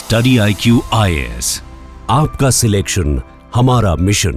Study IQ IAS, आपका selection हमारा mission.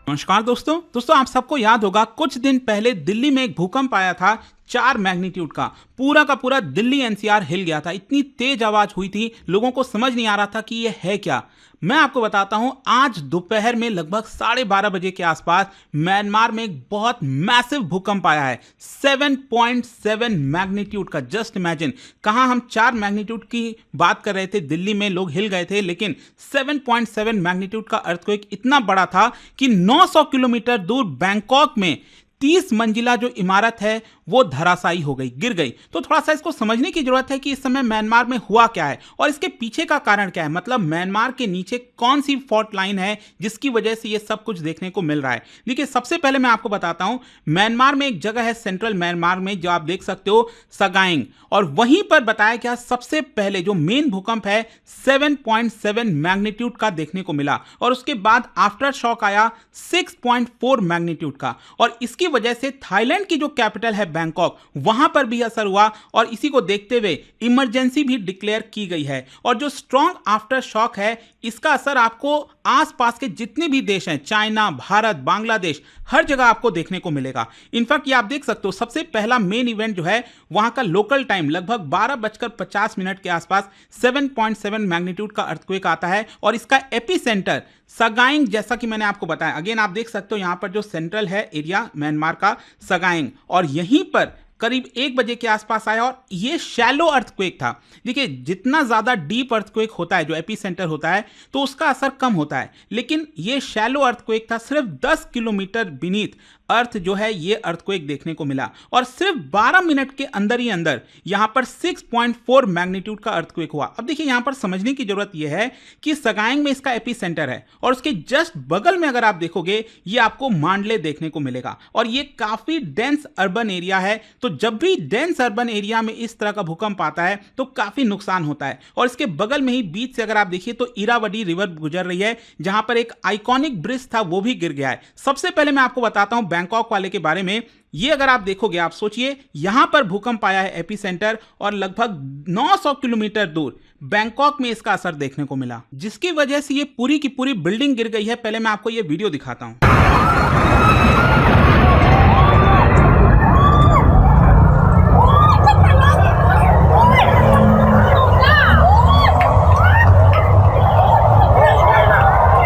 नमस्कार दोस्तों आप सबको याद होगा कुछ दिन पहले दिल्ली में एक भूकंप आया था 4 मैग्नीट्यूड का पूरा दिल्ली NCR हिल गया था। इतनी तेज आवाज हुई थी, लोगों को समझ नहीं आ रहा था कि ये है क्या। मैं आपको बताता हूं, आज दोपहर में लगभग 12:30 बजे के आसपास म्यांमार में एक बहुत मैसिव भूकंप आया है 7.7 मैग्नीट्यूड का। जस्ट इमेजिन, कहां हम 4 मैग्नीट्यूड की बात कर रहे थे, दिल्ली में लोग हिल गए थे, लेकिन 7.7 मैग्नीट्यूड का अर्थक्वेक इतना बड़ा था कि 900 किलोमीटर दूर बैंकॉक में 30 मंजिला जो इमारत है वो धराशायी हो गई, गिर गई। तो थोड़ा सा इसको समझने की जरूरत है कि इस समय म्यांमार में हुआ क्या है और इसके पीछे का कारण क्या है। मतलब म्यांमार के नीचे कौन सी फॉल्ट लाइन है जिसकी वजह से ये सब कुछ देखने को मिल रहा है। देखिए, सबसे पहले मैं आपको बताता हूं, म्यांमार में एक जगह है सेंट्रल म्यांमार में, जो आप देख सकते हो सगाइंग, और वहीं पर बताया गया सबसे पहले जो मेन भूकंप है 7.7 मैग्नीट्यूड का देखने को मिला, और उसके बाद आफ्टर शॉक आया 6.4 मैग्नीट्यूड का। और इसकी वजह से थाईलैंड की जो कैपिटल है बैंकॉक, वहां पर भी असर हुआ, और इसी को देखते हुए इमरजेंसी भी डिक्लेयर की गई है। और जो स्ट्रॉन्ग आफ्टर शॉक है, इसका असर आपको आसपास के जितने भी देश हैं, चाइना, भारत, बांग्लादेश, हर जगह आपको देखने को मिलेगा। इनफैक्ट ये आप देख सकते हो, सबसे पहला मेन इवेंट जो है वहां का लोकल टाइम लगभग 12:50 के आसपास 7.7 मैग्नीट्यूड का अर्थक्वेक आता है, और इसका एपिसेंटर सगाइंग, जैसा कि मैंने आपको बताया। अगेन आप देख सकते हो यहां पर जो सेंट्रल है एरिया म्यांमार का सगाइंग, और यहीं पर करीब 1 बजे के आसपास आया, और ये शैलो अर्थक्वेक था। देखिए, जितना ज्यादा डीप अर्थक्वेक होता है, जो एपिसेंटर होता है, तो उसका असर कम होता है, लेकिन ये शैलो अर्थक्वेक था। सिर्फ 10 किलोमीटर बीनीथ अर्थ जो है ये अर्थक्वेक देखने को मिला, और सिर्फ 12 मिनट के अंदर ही अंदर यहां पर 6.4 मैग्नीट्यूड का अर्थक्वेक हुआ। अब देखिए, यहां पर समझने की जरूरत यह है कि सगाइंग में इसका एपिसेंटर है, और उसके जस्ट बगल में अगर आप देखोगे ये आपको मांडले देखने को मिलेगा, और ये काफी डेंस अर्बन एरिया है। तो जब भी डेंस अर्बन एरिया में इस तरह का भूकंप आता है तो काफी नुकसान होता है। और इसके बगल में ही बीच से अगर आप देखिए तो इरावदी रिवर गुजर रही है, जहां पर एक आइकॉनिक ब्रिज था वो भी गिर गया है। सबसे पहले मैं आपको बताता हूं बैंकॉक वाले के बारे में। ये अगर आप देखोगे, आप सोचिए यहां पर भूकंप आया है एपिसेंटर, और लगभग 900 किलोमीटर दूर बैंकॉक में इसका असर देखने को मिला, जिसकी वजह से ये पूरी की पूरी बिल्डिंग गिर गई है। पहले मैं आपको ये वीडियो दिखाता हूं।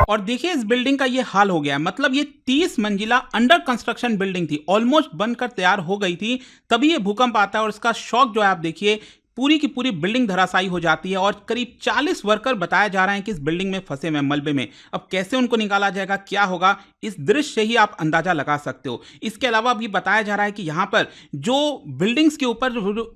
और देखिए, इस बिल्डिंग का ये हाल हो गया है। मतलब ये 30 मंजिला अंडर कंस्ट्रक्शन बिल्डिंग थी, ऑलमोस्ट बनकर तैयार हो गई थी, तभी ये भूकंप आता है, और इसका शॉक जो है आप देखिए, पूरी की पूरी बिल्डिंग धराशायी हो जाती है, और करीब 40 वर्कर बताया जा रहे हैं कि इस बिल्डिंग में फंसे हुए मलबे में। अब कैसे उनको निकाला जाएगा, क्या होगा, इस दृश्य से ही आप अंदाजा लगा सकते हो। इसके अलावा भी बताया जा रहा है कि यहाँ पर जो बिल्डिंग्स के ऊपर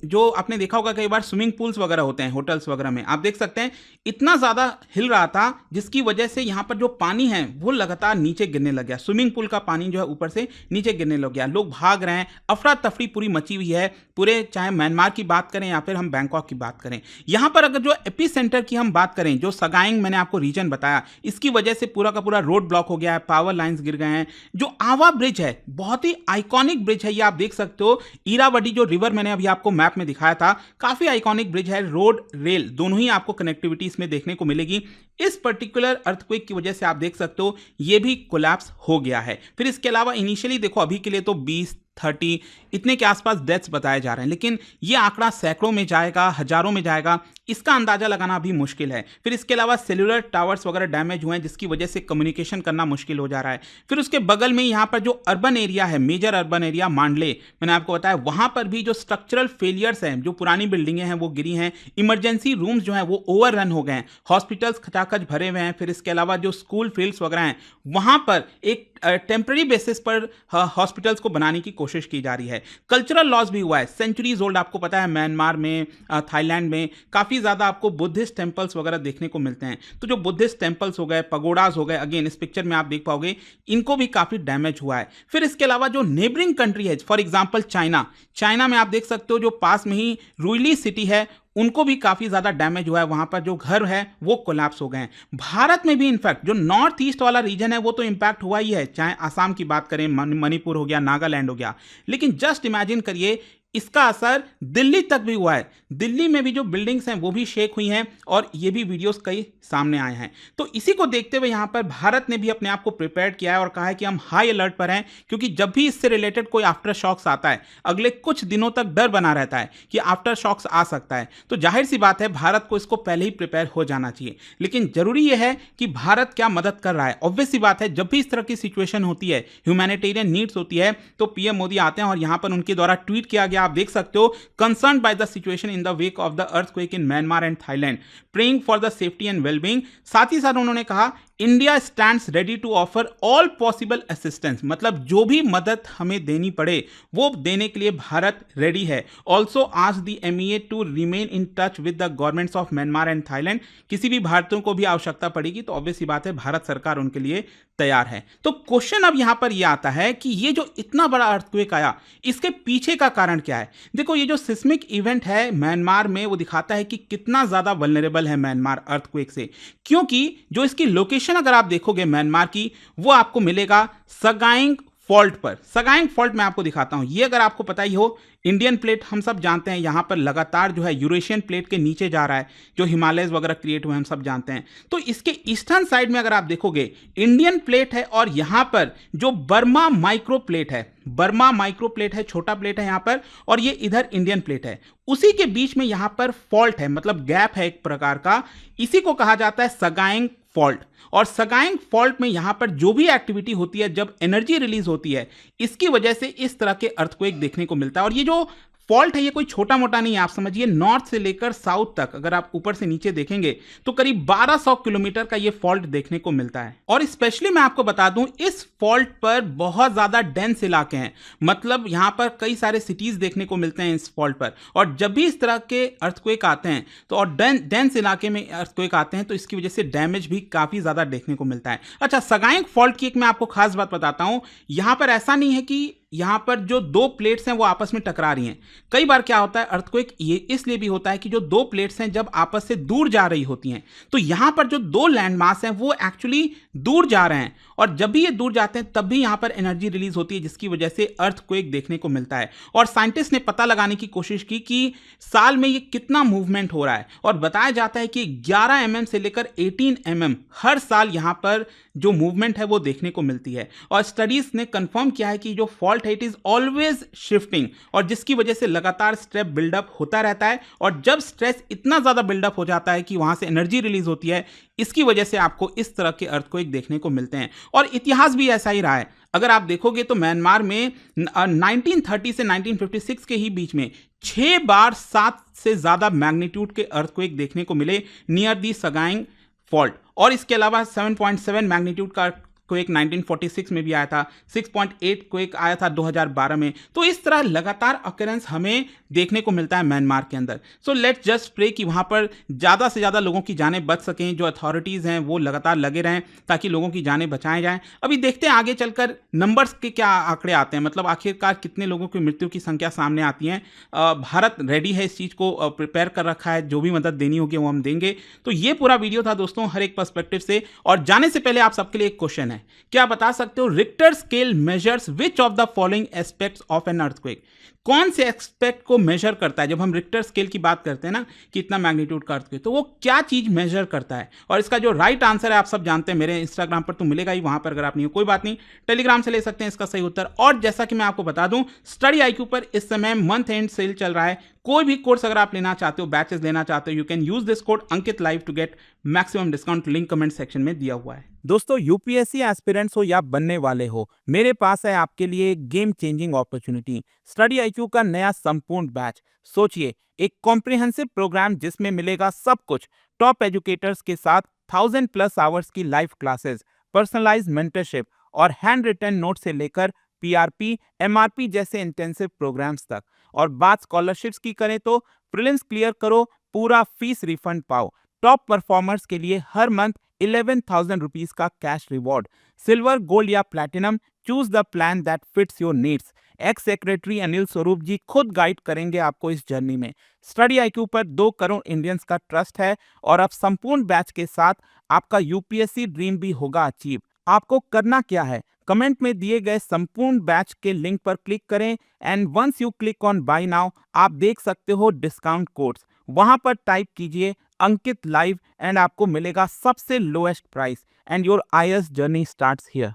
जो आपने देखा होगा कई बार स्विमिंग पूल्स वगैरह होते हैं होटल्स वगैरह में, आप देख सकते हैं इतना ज्यादा हिल रहा था, जिसकी वजह से यहाँ पर जो पानी है वो लगातार नीचे गिरने लग गया। स्विमिंग पूल का पानी जो है ऊपर से नीचे गिरने लग गया, लोग भाग रहे हैं, अफरा तफरी पूरी मची हुई है पूरे, चाहे म्यांमार की बात करें या फिर हम बैंकॉक की बात करें। यहां पर अगर जो एपिसेंटर की हम बात करें, जो सगाइंग मैंने आपको रीजन बताया, इसकी वजह से पूरा का पूरा रोड ब्लॉक हो गया है, पावर लाइंस गिर गए हैं। जो आवा ब्रिज है, बहुत ही आइकॉनिक ब्रिज है, ये आप देख सकते हो। इरावदी जो रिवर मैंने अभी आपको मैप में दिखाया था, काफी आइकॉनिक ब्रिज है। रोड रेल दोनों ही आपको कनेक्टिविटी इसमें देखने को मिलेगी। इस पर्टिकुलर अर्थक्वेक की वजह से आप देख सकते हो ये भी कोलैप्स हो गया है। फिर इसके अलावा इनिशियली देखो, अभी के लिए तो 20-30 इतने के आसपास डेथ्स बताए जा रहे हैं, लेकिन ये आंकड़ा सैकड़ों में जाएगा, हजारों में जाएगा, इसका अंदाजा लगाना भी मुश्किल है। फिर इसके अलावा सेल्यूलर टावर्स वगैरह डैमेज हुए हैं, जिसकी वजह से कम्युनिकेशन करना मुश्किल हो जा रहा है। फिर उसके बगल में यहाँ पर जो अर्बन एरिया है, मेजर अर्बन एरिया मांडले, मैंने आपको बताया, वहां पर भी जो स्ट्रक्चरल फेलियर्स हैं, जो पुरानी बिल्डिंगें हैं वो गिरी हैं, इमरजेंसी रूम्स जो हैं वो ओवररन हो गए हैं, हॉस्पिटल्स खचाखच भरे हुए हैं। फिर इसके अलावा जो स्कूल फील्ड्स वगैरह हैं, वहां पर एक टेम्पररी बेसिस पर हॉस्पिटल्स को बनाने की कोशिश की जा रही है। कल्चरल लॉस भी हुआ है, सेंचुरीज ओल्ड, आपको पता है म्यांमार में, थाईलैंड में काफी ज्यादा आपको बुद्धिस्ट टेंपल्स वगैरह देखने को मिलते हैं। तो जो बुद्धिस्ट टेंपल्स हो गए, पगोडास हो गए, अगेन इस पिक्चर में आप देख पाओगे, इनको भी काफी डैमेज हुआ है। फिर इसके अलावा जो नेबरिंग कंट्री है, फॉर एग्जांपल चाइना में आप देख सकते हो जो पास में ही रुइली सिटी है, उनको भी काफी ज्यादा डैमेज हुआ है, वहां पर जो घर है वो कोलैप्स हो गए हैं। भारत में भी इनफैक्ट जो नॉर्थ ईस्ट वाला रीजन है वो तो इंपैक्ट हुआ ही है, चाहे आसाम की बात करें, मणिपुर हो गया, नागालैंड हो गया, लेकिन जस्ट इमेजिन करिए इसका असर दिल्ली तक भी हुआ है। दिल्ली में भी जो बिल्डिंग्स हैं वो भी शेक हुई हैं और ये भी वीडियोस कई सामने आए हैं। तो इसी को देखते हुए यहाँ पर भारत ने भी अपने आप को प्रिपेयर किया है और कहा है कि हम हाई अलर्ट पर हैं, क्योंकि जब भी इससे रिलेटेड कोई आफ्टर शॉक्स आता है, अगले कुछ दिनों तक डर बना रहता है कि आफ्टर शॉक्स आ सकता है। तो जाहिर सी बात है भारत को इसको पहले ही प्रिपेयर हो जाना चाहिए। लेकिन जरूरी यह है कि भारत क्या मदद कर रहा है। ऑब्वियस सी बात है, जब भी इस तरह की सिचुएशन होती है, ह्यूमैनिटेरियन नीड्स होती है, तो पीएम मोदी आते हैं और यहां पर उनके द्वारा ट्वीट किया गया, आप देख सकते हो, concern by the situation in the wake of the earthquake in Myanmar and Thailand, praying for the safety and wellbeing. साथ ही साथ उन्होंने कहा India stands ready to offer all possible assistance, मतलब जो भी मदद हमें देनी पड़े वो देने के लिए भारत रेडी है। ऑल्सो आज the MEA to remain in touch with the governments of Myanmar and Thailand. किसी भी भारतीयों को भी आवश्यकता पड़ेगी तो ऑब्वियस सी बात है भारत सरकार उनके लिए तैयार है। तो क्वेश्चन अब यहां पर यह आता है कि ये जो इतना बड़ा अर्थक्वेक आया, इसके पीछे का कारण क्या है। देखो, ये जो सिस्मिक इवेंट है म्यांमार में, वो दिखाता है कि कितना ज्यादा वल्नरेबल है म्यांमार अर्थक्वेक से, क्योंकि जो इसकी लोकेशन अगर आप देखोगे म्यांमार की, वो आपको मिलेगा सगाइंग फॉल्ट पर। सगाइंग फॉल्ट मैं आपको दिखाता हूं। ये अगर आपको पता ही हो, इंडियन प्लेट हम सब जानते हैं यहां पर लगातार जो है यूरेशियन प्लेट के नीचे जा रहा है, जो हिमालयस वगैरह क्रिएट हुए हम सब जानते हैं। तो इसके ईस्टर्न साइड में अगर आप देखोगे इंडियन प्लेट है और यहां पर जो बर्मा माइक्रो प्लेट है, बर्मा माइक्रो प्लेट है, छोटा प्लेट है यहां पर, और ये इधर इंडियन प्लेट है। उसी के बीच में यहां पर फॉल्ट है, मतलब गैप है एक प्रकार का। इसी को कहा जाता है सगाइंग फॉल्ट। और सगाइंग फॉल्ट में यहां पर जो भी एक्टिविटी होती है, जब एनर्जी रिलीज होती है, इसकी वजह से इस तरह के अर्थक्वेक देखने को मिलता है। और ये जो फॉल्ट है ये कोई छोटा मोटा नहीं है, आप समझिए नॉर्थ से लेकर साउथ तक अगर आप ऊपर से नीचे देखेंगे तो करीब 1200 किलोमीटर का ये फॉल्ट देखने को मिलता है। और स्पेशली मैं आपको बता दूं, इस फॉल्ट पर बहुत ज्यादा डेंस इलाके हैं, मतलब यहां पर कई सारे सिटीज देखने को मिलते हैं इस फॉल्ट पर। और जब भी इस तरह के अर्थक्वेक आते हैं तो, और डेंस इलाके में अर्थक्वेक आते हैं, तो इसकी वजह से डैमेज भी काफी ज्यादा देखने को मिलता है। अच्छा, सगाइंग फॉल्ट की एक मैं आपको खास बात बताता हूं। यहां पर ऐसा नहीं है कि यहां पर जो दो प्लेट्स हैं वो आपस में टकरा रही हैं। कई बार क्या होता है, अर्थक्वेक ये इसलिए भी होता है कि जो दो प्लेट्स हैं जब आपस से दूर जा रही होती हैं, तो यहां पर जो दो लैंड मास हैं वो एक्चुअली दूर जा रहे हैं, और जब भी ये दूर जाते हैं तब भी यहां पर एनर्जी रिलीज होती है, जिसकी वजह से अर्थक्वेक देखने को मिलता है। और साइंटिस्ट ने पता लगाने की कोशिश की कि साल में ये कितना मूवमेंट हो रहा है, और बताया जाता है कि 11 mm से लेकर 18 mm हर साल यहां पर जो मूवमेंट है वो देखने को मिलती है। और स्टडीज ने कंफर्म किया है कि जो फॉल्ट है इट इज ऑलवेज शिफ्टिंग, और जिसकी वजह से लगातार स्ट्रेस बिल्डअप होता रहता है। और जब स्ट्रेस इतना ज्यादा बिल्डअप हो जाता है कि वहां से एनर्जी रिलीज होती है, इसकी वजह से आपको इस तरह के अर्थक्वेक देखने को मिलते हैं। और इतिहास भी ऐसा ही रहा है। अगर आप देखोगे तो म्यांमार में 1930 से 1956 के ही बीच में 6 बार 7 से ज्यादा मैग्नीट्यूड के अर्थक्वेक देखने को मिले नियर दी सगाइंग फॉल्ट। और इसके अलावा 7.7 मैग्नीट्यूड का क्वेक 1946 में भी आया था, 6.8 क्वेक आया था 2012 में। तो इस तरह लगातार अकरेंस हमें देखने को मिलता है म्यांमार के अंदर। सो लेट्स जस्ट प्रे कि वहां पर ज़्यादा से ज़्यादा लोगों की जानें बच सकें, जो अथॉरिटीज़ हैं वो लगातार लगे रहें ताकि लोगों की जानें बचाएं जाएं। अभी देखते हैं आगे चलकर नंबर्स के क्या आंकड़े आते हैं, मतलब आखिरकार कितने लोगों की मृत्यु की संख्या सामने आती है। भारत रेडी है इस चीज़ को प्रिपेयर कर रखा है, जो भी मदद देनी होगी वो हम देंगे। तो ये पूरा वीडियो था दोस्तों, हर एक पर्सपेक्टिव से। और जाने से पहले आप सबके लिए एक क्वेश्चन है, क्या बता सकते हो Richter scale measures which of the following aspects of an earthquake? कौन से एस्पेक्ट को मेजर करता है? जब हम रिक्टर स्केल की बात करते हैं ना, कितना मैग्नीट्यूड का अर्थक्वेक, तो वो क्या चीज मेजर करता है? और इसका जो राइट आंसर है आप सब जानते हैं, मेरे इंस्टाग्राम पर तो मिलेगा ही, वहां पर अगर आप नहीं हो कोई बात नहीं, टेलीग्राम से ले सकते हैं इसका सही उत्तर। और जैसा कि मैं आपको बता दूं, स्टडी आईक्यू पर इस समय मंथ एंड सेल चल रहा है। कोई भी कोर्स अगर आप लेना चाहते हो, बैचेस लेना चाहते हो, you can use this code Ankit live to get maximum discount. Link comment section में दिया हुआ है। दोस्तों, यूपीएससी एस्पिरेंट्स हो या बनने वाले हो, मेरे पास है आपके लिए game changing opportunity, study IQ का नया संपूर्ण बैच। सोचिए, एक कॉम्प्रिहेंसिव प्रोग्राम जिसमें मिलेगा सब कुछ, टॉप एजुकेटर्स के साथ 1000+ आवर्स की लाइव क्लासेस, पर्सनलाइज्ड मेंटरशिप और हैंड रिटन नोट से लेकर पीआरपी, एमआरपी जैसे इंटेंसिव प्रोग्राम्स तक। और बात स्कॉलरशिप्स की करें तो प्रीलिम्स क्लियर करो, पूरा फीस रिफंड पाओ। टॉप परफॉर्मर्स के लिए हर मंथ 11,000 रुपीज का कैश रिवॉर्ड। सिल्वर, गोल्ड या platinum, choose the plan that fits your needs. X secretary Anil Swarup जी खुद गाइड करेंगे आपको इस जर्नी में। स्टडी आईक्यू पर 2 करोड़ इंडियंस का ट्रस्ट है और अब संपूर्ण बैच के साथ आपका यूपीएससी ड्रीम भी होगा अचीव। आपको करना क्या है, कमेंट में दिए गए संपूर्ण बैच के लिंक पर क्लिक करें and once you click on buy now आप देख सकते हो डिस्काउंट कोड्स, वहां पर टाइप कीजिए अंकित लाइव एंड आपको मिलेगा सबसे lowest price and your IAS journey starts here.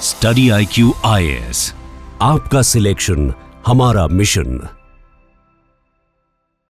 Study IQ IAS, आपका सिलेक्शन हमारा मिशन।